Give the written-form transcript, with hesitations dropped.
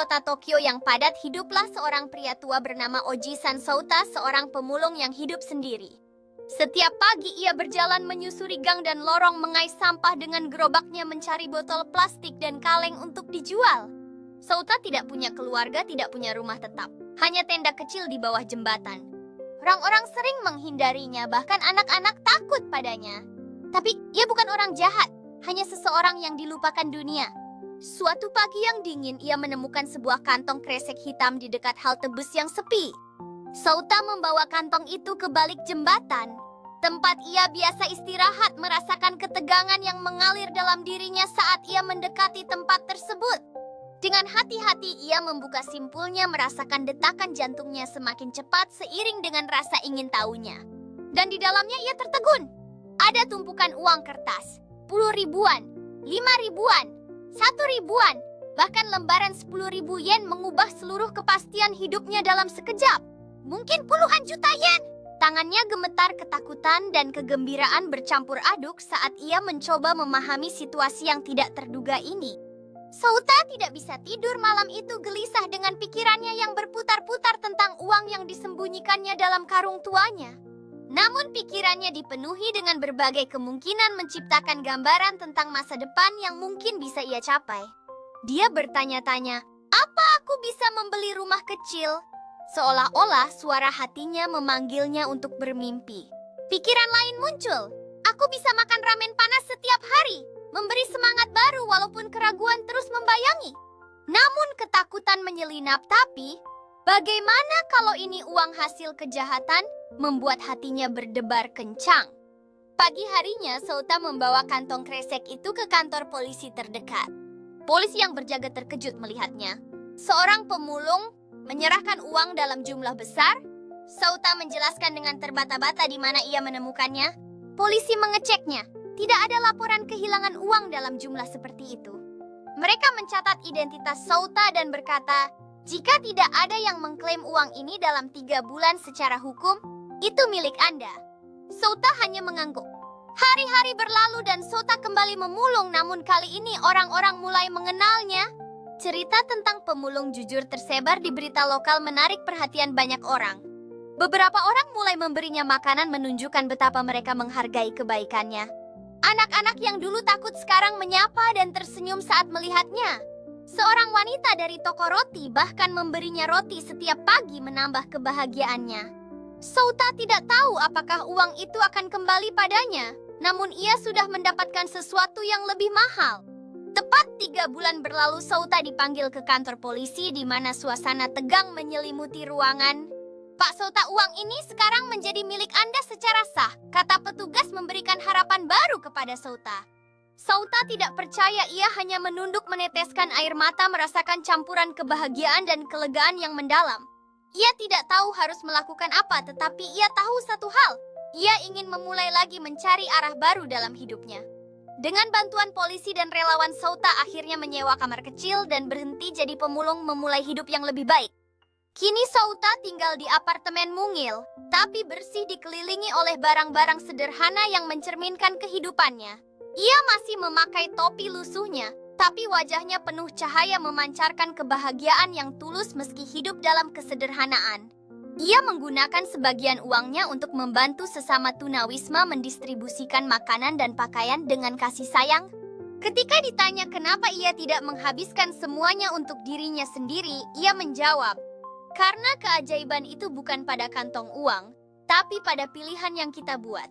kota Tokyo yang padat hiduplah seorang pria tua bernama Oji-san Souta, seorang pemulung yang hidup sendiri. Setiap pagi ia berjalan menyusuri gang dan lorong mengais sampah dengan gerobaknya mencari botol plastik dan kaleng untuk dijual. Souta tidak punya keluarga, tidak punya rumah tetap. Hanya tenda kecil di bawah jembatan. Orang-orang sering menghindarinya, bahkan anak-anak takut padanya. Tapi ia bukan orang jahat, hanya seseorang yang dilupakan dunia. Suatu pagi yang dingin, ia menemukan sebuah kantong kresek hitam di dekat halte bus yang sepi. Souta membawa kantong itu ke balik jembatan, tempat ia biasa istirahat, merasakan ketegangan yang mengalir dalam dirinya saat ia mendekati tempat tersebut. Dengan hati-hati ia membuka simpulnya, merasakan detakan jantungnya semakin cepat seiring dengan rasa ingin tahunya. Dan di dalamnya ia tertegun. Ada tumpukan uang kertas, 10 ribuan, 5 ribuan, 1 ribuan, bahkan lembaran 10.000 yen mengubah seluruh kepastian hidupnya dalam sekejap. Mungkin puluhan juta yen. Tangannya gemetar, ketakutan dan kegembiraan bercampur aduk saat ia mencoba memahami situasi yang tidak terduga ini. Souta tidak bisa tidur malam itu, gelisah dengan pikirannya yang berputar-putar tentang uang yang disembunyikannya dalam karung tuanya. Namun pikirannya dipenuhi dengan berbagai kemungkinan, menciptakan gambaran tentang masa depan yang mungkin bisa ia capai. Dia bertanya-tanya, apa aku bisa membeli rumah kecil? Seolah-olah suara hatinya memanggilnya untuk bermimpi. Pikiran lain muncul, aku bisa makan ramen panas setiap hari, memberi semangat baru walaupun keraguan terus membayangi. Namun ketakutan menyelinap, tapi bagaimana kalau ini uang hasil kejahatan? Membuat hatinya berdebar kencang. Pagi harinya, Souta membawa kantong kresek itu ke kantor polisi terdekat. Polisi yang berjaga terkejut melihatnya. Seorang pemulung menyerahkan uang dalam jumlah besar. Souta menjelaskan dengan terbata-bata di mana ia menemukannya. Polisi mengeceknya. Tidak ada laporan kehilangan uang dalam jumlah seperti itu. Mereka mencatat identitas Souta dan berkata, jika tidak ada yang mengklaim uang ini dalam 3 bulan secara hukum, itu milik Anda. Souta hanya mengangguk. Hari-hari berlalu dan Souta kembali memulung, namun kali ini orang-orang mulai mengenalnya. Cerita tentang pemulung jujur tersebar di berita lokal, menarik perhatian banyak orang. Beberapa orang mulai memberinya makanan, menunjukkan betapa mereka menghargai kebaikannya. Anak-anak yang dulu takut sekarang menyapa dan tersenyum saat melihatnya. Seorang wanita dari toko roti bahkan memberinya roti setiap pagi, menambah kebahagiaannya. Souta tidak tahu apakah uang itu akan kembali padanya, namun ia sudah mendapatkan sesuatu yang lebih mahal. Tepat 3 bulan berlalu, Souta dipanggil ke kantor polisi di mana suasana tegang menyelimuti ruangan. Pak Souta, uang ini sekarang menjadi milik Anda secara sah, kata petugas memberikan harapan baru kepada Souta. Souta tidak percaya, ia hanya menunduk, meneteskan air mata, merasakan campuran kebahagiaan dan kelegaan yang mendalam. Ia tidak tahu harus melakukan apa, tetapi ia tahu satu hal. Ia ingin memulai lagi, mencari arah baru dalam hidupnya. Dengan bantuan polisi dan relawan, Souta akhirnya menyewa kamar kecil dan berhenti jadi pemulung, memulai hidup yang lebih baik. Kini Souta tinggal di apartemen mungil, tapi bersih, dikelilingi oleh barang-barang sederhana yang mencerminkan kehidupannya. Ia masih memakai topi lusuhnya, tapi wajahnya penuh cahaya, memancarkan kebahagiaan yang tulus meski hidup dalam kesederhanaan. Ia menggunakan sebagian uangnya untuk membantu sesama tunawisma, mendistribusikan makanan dan pakaian dengan kasih sayang. Ketika ditanya kenapa ia tidak menghabiskan semuanya untuk dirinya sendiri, ia menjawab, karena keajaiban itu bukan pada kantong uang, tapi pada pilihan yang kita buat.